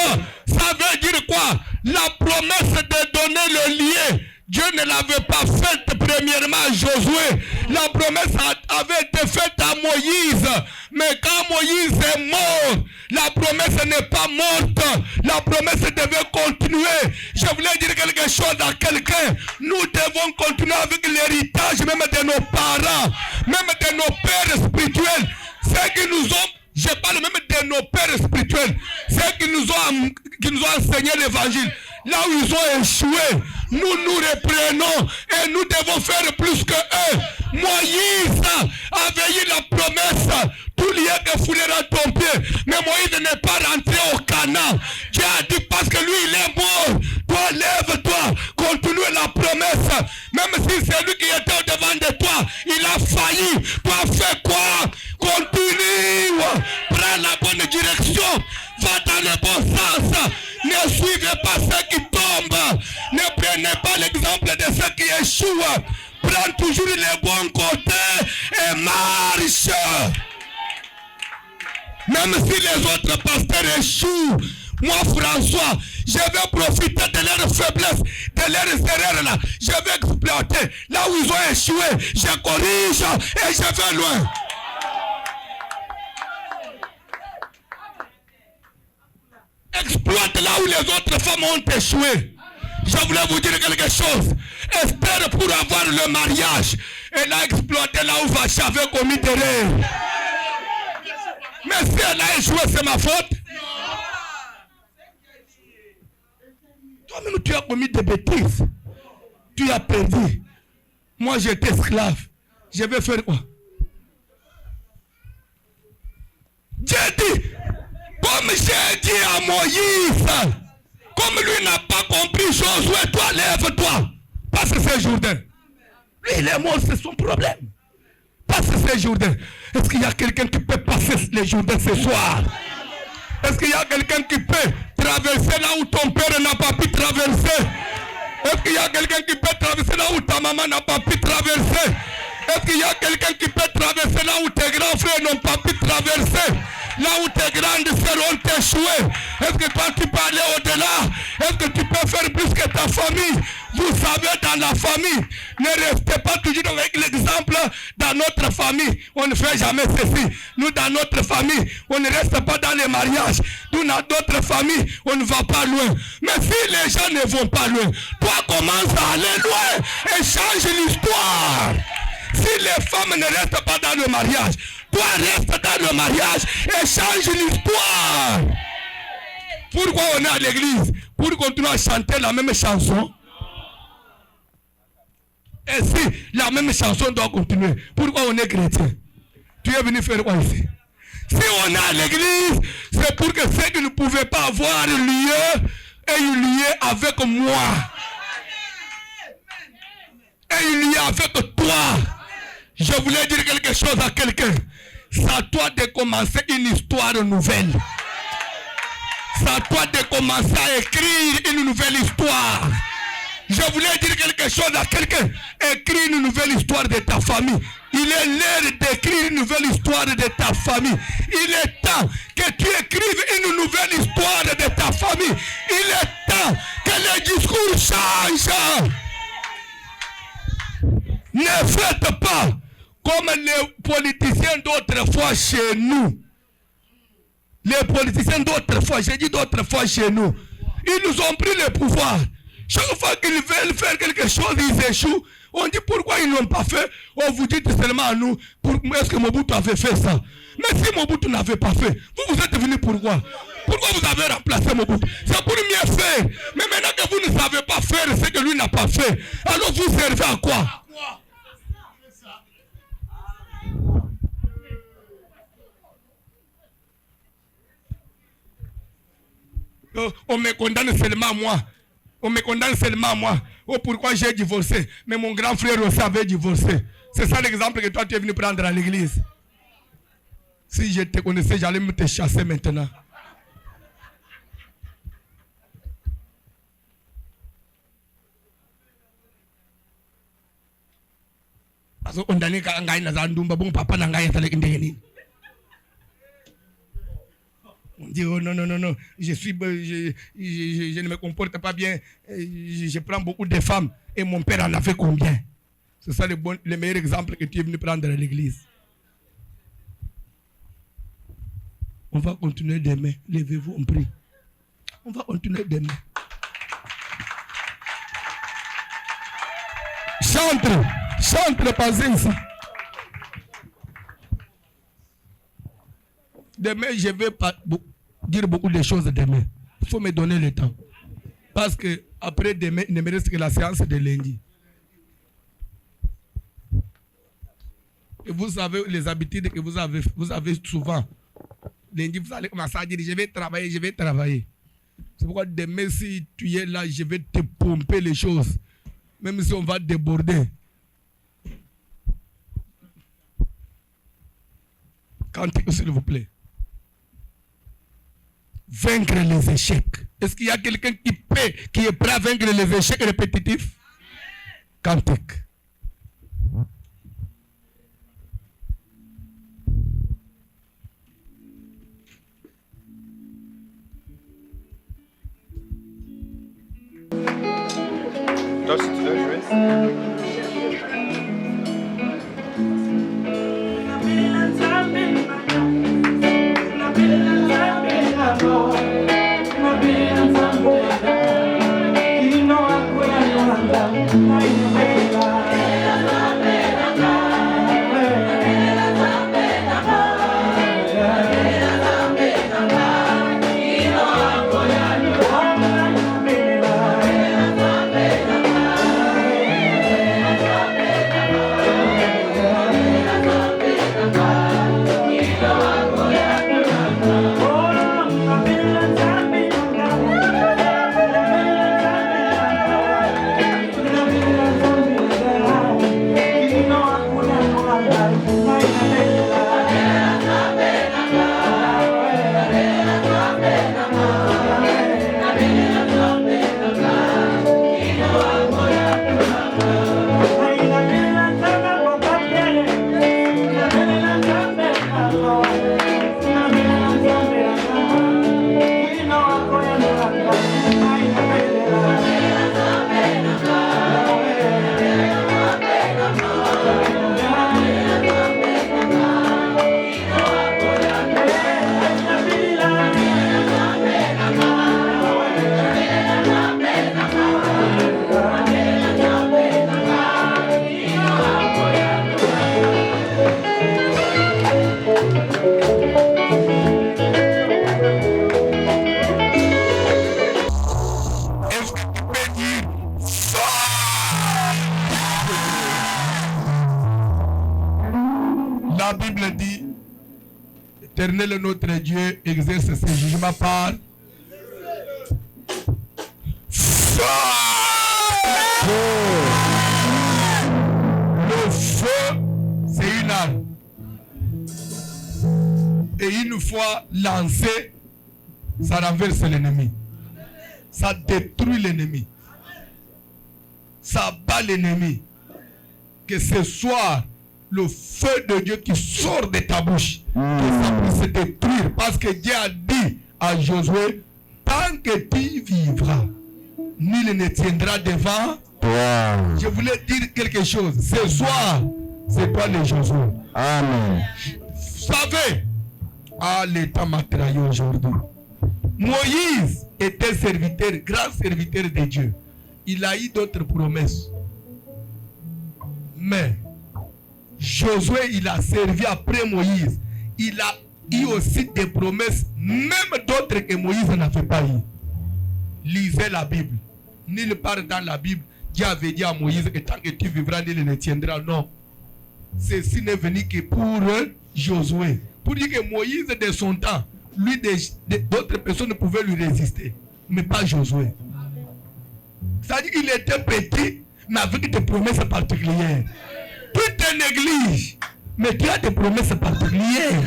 Ça veut dire quoi? La promesse de donner le lien Dieu ne l'avait pas faite premièrement à Josué. La promesse avait été faite à Moïse. Mais quand Moïse est mort, la promesse n'est pas morte. La promesse devait continuer. Je voulais dire quelque chose à quelqu'un. Nous devons continuer avec l'héritage même de nos parents, même de nos pères spirituels. Ceux qui nous ont, je parle même de nos pères spirituels, ceux qui nous ont enseigné l'évangile. Là où ils ont échoué, nous reprenons et nous devons faire plus que eux. Moïse avait eu la promesse, tout lié que foulera ton pied. Mais Moïse n'est pas rentré au Canaan. Dieu a dit parce que lui il est mort. Toi lève-toi, continue la promesse. Même si c'est lui qui était au devant de toi, il a failli. Toi fais quoi? Continue, prends la bonne direction, va dans le bon sens. Ne suivez pas ceux qui tombent. Ne prenez pas l'exemple de ceux qui échouent. Prends toujours les bons côtés et marche. Même si les autres pasteurs échouent, moi François, je vais profiter de leurs faiblesses, de leurs erreurs là. Je vais exploiter là où ils ont échoué. Je corrige et je vais loin. Exploite là où les autres femmes ont échoué. Je voulais vous dire quelque chose. Esther, pour avoir le mariage, elle a exploité là où Vacha avait commis des erreurs. Mais si elle a échoué, c'est ma faute. Toi-même, tu as commis des bêtises. Tu as perdu. Moi, j'étais esclave. Je vais faire quoi? Dieu dit, comme j'ai dit à Moïse, comme lui n'a pas compris Josué, toi lève-toi. Parce que c'est Jourdain. Lui, il est mort, c'est son problème. Parce que c'est Jourdain. Est-ce qu'il y a quelqu'un qui peut passer les Jourdains ce soir? Est-ce qu'il y a quelqu'un qui peut traverser là où ton père n'a pas pu traverser? Est-ce qu'il y a quelqu'un qui peut traverser là où ta maman n'a pas pu traverser? Est-ce qu'il y a quelqu'un qui peut traverser là où tes grands frères n'ont pas pu traverser? Là où tes grandes sœurs ont échoué, est-ce que toi tu peux aller au-delà? Est-ce que tu peux faire plus que ta famille? Vous savez, dans la famille, ne restez pas toujours avec l'exemple. Dans notre famille, on ne fait jamais ceci. Nous, dans notre famille, on ne reste pas dans les mariages. Nous, dans notre famille, on ne va pas loin. Mais si les gens ne vont pas loin, toi commence à aller loin et change l'histoire. Si les femmes ne restent pas dans le mariage, toi reste dans le mariage et change l'histoire. Pourquoi on est à l'église? Pour continuer à chanter la même chanson? Et si la même chanson doit continuer, pourquoi on est chrétien? Tu es venu faire quoi ici? Si on est à l'église, c'est pour que ceux qui ne pouvaient pas avoir lieu aient eu lieu avec moi. Aient eu lieu avec toi. Je voulais dire quelque chose à quelqu'un. C'est à toi de commencer une histoire nouvelle. C'est à toi de commencer à écrire une nouvelle histoire. Je voulais dire quelque chose à quelqu'un. Écris une nouvelle histoire de ta famille. Il est l'heure d'écrire une nouvelle histoire de ta famille. Il est temps que tu écrives une nouvelle histoire de ta famille. Il est temps que les discours changent. Ne faites pas comme les politiciens d'autrefois chez nous. Les politiciens d'autrefois, j'ai dit d'autrefois chez nous. Ils nous ont pris le pouvoir. Chaque fois qu'ils veulent faire quelque chose, ils échouent. On dit pourquoi ils n'ont pas fait. On vous dit seulement à nous, est-ce que Mobutu avait fait ça? Mais si Mobutu n'avait pas fait, vous êtes venus pourquoi? Pourquoi vous avez remplacé Mobutu? C'est pour mieux faire. Mais maintenant que vous ne savez pas faire ce que lui n'a pas fait, alors vous servez à quoi? On me condamne seulement moi. On me condamne seulement moi. Oh, pourquoi j'ai divorcé? Mais mon grand frère aussi avait divorcé. C'est ça l'exemple que toi tu es venu prendre à l'église. Si je te connaissais, j'allais me te chasser maintenant. Parce qu'on a dit que bon papa n'a pas été On dit, oh non, non, non, non, je ne me comporte pas bien, je prends beaucoup de femmes, et mon père en a fait combien? C'est ça le meilleur exemple que tu es venu prendre à l'église. On va continuer demain. Levez-vous, on prie. On va continuer demain. Chante, passez ici. Demain, je vais dire beaucoup de choses demain. Il faut me donner le temps. Parce que après demain, il ne me reste que la séance de lundi. Et vous savez les habitudes que vous avez souvent. Lundi, vous allez commencer à dire, je vais travailler. C'est pourquoi demain, si tu es là, je vais te pomper les choses. Même si on va déborder. Cantique, s'il vous plaît. Vaincre les échecs. Est-ce qu'il y a quelqu'un qui est prêt à vaincre les échecs répétitifs? Cantique. Toi, si tu veux jouer. La Bible dit, l'Éternel notre Dieu exerce ses jugements par feu. Le feu, c'est une arme. Et une fois lancé, ça renverse l'ennemi. Ça détruit l'ennemi. Ça bat l'ennemi. Que ce soir, le feu de Dieu qui sort de ta bouche, que ça puisse se détruire. Parce que Dieu a dit à Josué, tant que tu vivras, nul ne tiendra devant toi. Je voulais dire quelque chose. Ce soir, c'est toi le Josué. Amen. Vous savez, l'État m'a trahi aujourd'hui. Moïse était serviteur, grand serviteur de Dieu. Il a eu d'autres promesses. Mais Josué, il a servi après Moïse. Il a eu aussi des promesses, même d'autres que Moïse n'avait pas eu. Lisez la Bible. Nulle part dans la Bible, Dieu avait dit à Moïse que tant que tu vivras, nul ne tiendra. Non. Ceci n'est venu que pour Josué. Pour dire que Moïse, de son temps, lui, d'autres personnes pouvaient lui résister. Mais pas Josué. C'est-à-dire qu'il était petit, mais avec des promesses particulières. Tu te négliges, mais tu as des promesses particulières.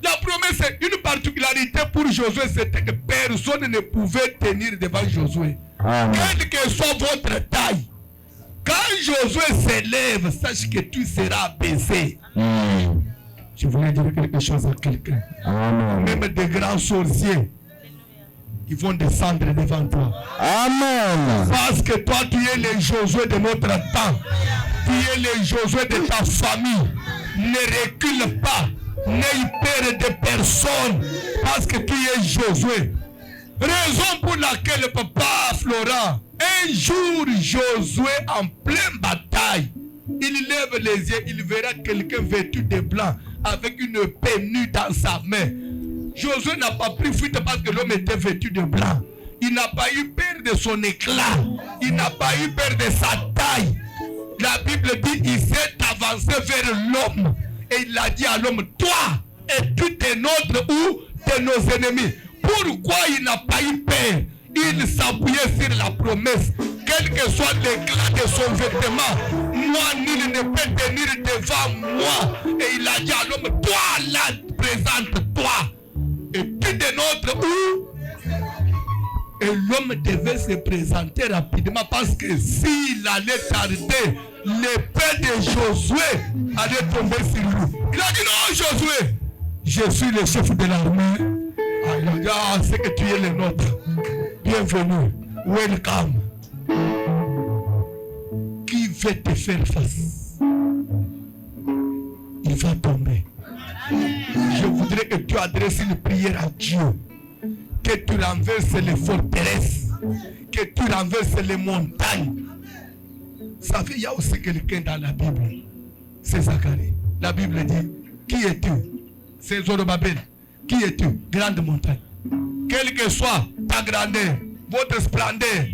La promesse, une particularité pour Josué, c'était que personne ne pouvait tenir devant Josué. Quelle que soit votre taille, quand Josué s'élève, sache que tu seras abaissé. Je voulais dire quelque chose à quelqu'un. Amen. Même des grands sorciers, ils vont descendre devant toi. Amen. Parce que toi, tu es le Josué de notre temps. Tu es le Josué de ta famille. Ne recule pas. N'aie peur de personne. Parce que tu es Josué. Raison pour laquelle papa Florent, un jour Josué en pleine bataille, il lève les yeux, il verra quelqu'un vêtu de blanc avec une épée nue dans sa main. Josué n'a pas pris fuite parce que l'homme était vêtu de blanc. Il n'a pas eu peur de son éclat. Il n'a pas eu peur de sa taille. La Bible dit il s'est avancé vers l'homme et il a dit à l'homme, toi, es-tu des nôtres ou de nos ennemis? Pourquoi il n'a pas eu peur? Il s'appuyait sur la promesse. Quel que soit l'éclat de son vêtement, moi, nul ne peut tenir devant moi. Et il a dit à l'homme, toi là, présente-toi. Es-tu des nôtres ou? Et l'homme devait se présenter rapidement parce que s'il allait tarder, l'épée de Josué allait tomber sur lui. Il a dit non, Josué, je suis le chef de l'armée. Ah, il a dit, ah, c'est que tu es le nôtre. Bienvenue. Welcome. Qui veut te faire face? Il va tomber. Je voudrais que tu adresses une prière à Dieu. Que tu renverses les forteresses. Que tu renverses les montagnes. Vous savez, il y a aussi quelqu'un dans la Bible. C'est Zacharie. La Bible dit, qui es-tu? C'est Zorobabel. Qui es-tu? Grande montagne. Quelle que soit ta grandeur, votre splendeur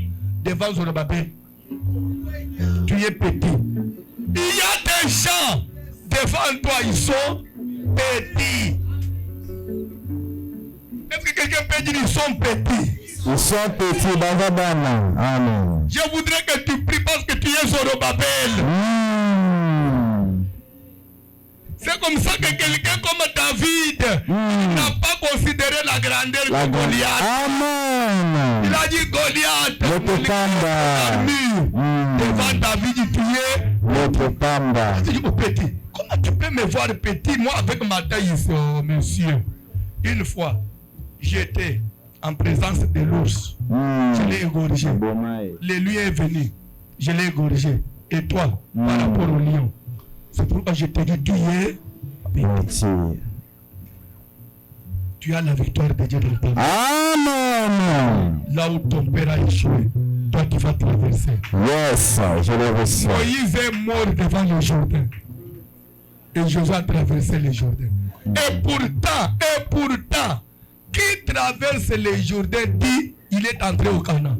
devant Zorobabel, tu es petit. Il y a des gens devant toi, ils sont petits. Est-ce que quelqu'un peut dire ils sont petits? Ils sont petits, Bavabana. Amen. Je voudrais que tu pries parce que tu es Zorobabel. C'est comme ça que quelqu'un comme David n'a pas considéré la grandeur de Goliath. Amen. Il a dit Goliath. Notre panda. Devant David, tu es Notre panda. Je dis au petit. Comment tu peux me voir petit, moi avec ma taille ici, oh, monsieur? Une fois, j'étais en présence de l'ours. Je l'ai égorgé. Le lion est venu. Je l'ai égorgé. Et toi, par rapport au lion? C'est pourquoi je te dis, tu es petit. Tu as la victoire de Dieu dans ta vie. Amen. Là où ton père a échoué, toi tu vas traverser. Yes, je l'ai reçu. Moïse est mort devant le Jourdain. Et Josué a traversé le Jourdain. Et pourtant, qui traverse le Jourdain dit il est entré au Canaan.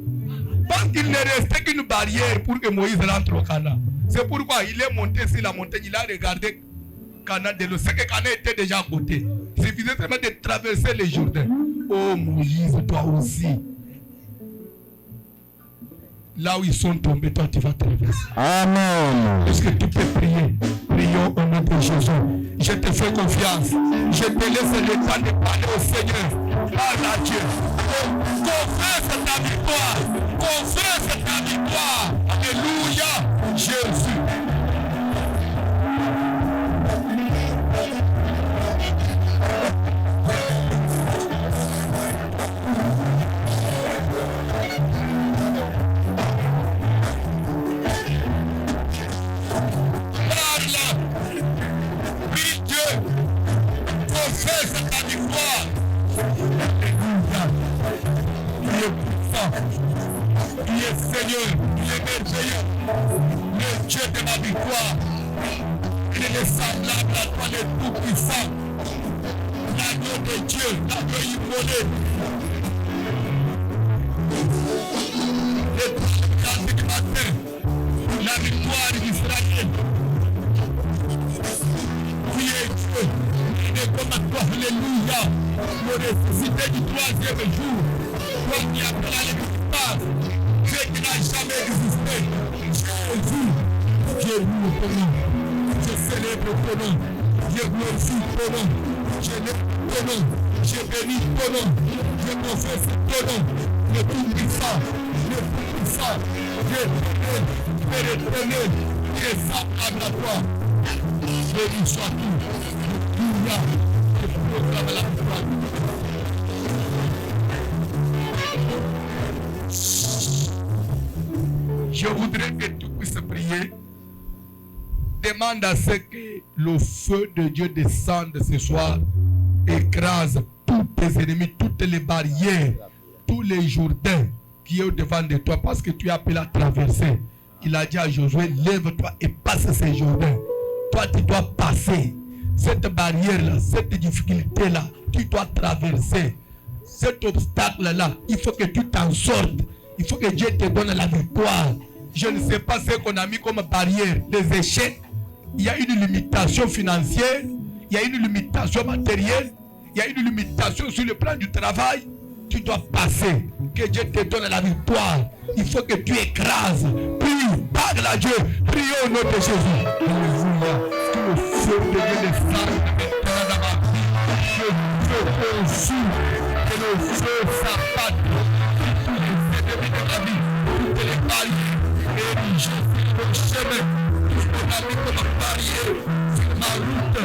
Parce qu'il ne restait qu'une barrière pour que Moïse rentre au Canaan. C'est pourquoi il est monté sur la montagne, il a regardé Canaan de l'eau. C'est que Canaan était déjà à côté. Il suffisait seulement de traverser le Jourdain. Oh Moïse, toi aussi. Là où ils sont tombés, toi tu vas traverser. Amen. Est-ce que tu peux prier? Prions au nom de Jésus. Je te fais confiance. Je te laisse le temps de parler au Seigneur. Parle à Dieu. Confesse ta victoire. Confesse ta victoire. Alléluia. Jésus. Tu es Seigneur, tu es merveilleux, le Dieu de ma victoire. Il est semblable à toi, le Tout-Puissant, l'agneau de Dieu, l'agneau immolé. Le président du matin, la victoire d'Israël. Tu es Dieu, il est comme toi, alléluia, le ressuscité du troisième jour. Toi qui as pris la victoire, Dieu qui n'a jamais existé. Jésus, Dieu loue ton nom. Je célèbre ton nom. Je glorifie ton nom. Je lève ton nom. Je bénis ton nom. Je confesse ton nom. Le Tout-Puissant, le Tout-Puissant, Dieu éternel, Père éternel, qui est semblable à toi. Béni sois-tu. Alléluia. Je proclame la victoire. Je voudrais que tu puisses prier. Demande à ce que le feu de Dieu descende ce soir, écrase tous tes ennemis, toutes les barrières, tous les Jourdains qui est au-devant de toi, parce que tu es appelé à traverser. Il a dit à Josué, lève-toi et passe ces Jourdains. Toi, tu dois passer cette barrière-là, cette difficulté-là, tu dois traverser cet obstacle-là. Il faut que tu t'en sortes. Il faut que Dieu te donne la victoire. Je ne sais pas ce qu'on a mis comme barrière, les échecs. Il y a une limitation financière, il y a une limitation matérielle, il y a une limitation sur le plan du travail. Tu dois passer. Que Dieu te donne la victoire. Il faut que tu écrases. Prie, parle à Dieu. Prie au nom de Jésus. Alléluia. Que le feu de Dieu descende maintenant dans ma vie. Je te consume. Que le feu s'abatte sur tous les ennemis de ma vie. Toutes les barrières érigées sur mon chemin. Tout ce qu'on a mis comme barrière sur ma route.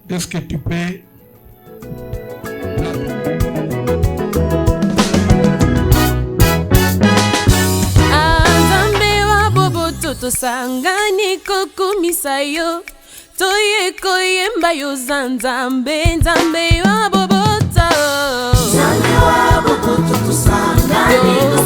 Est-ce que tu peux tosangani kokumisa yo toye koyemba yo nzambe nzambe wa bobota nzambe wa boboto tosangani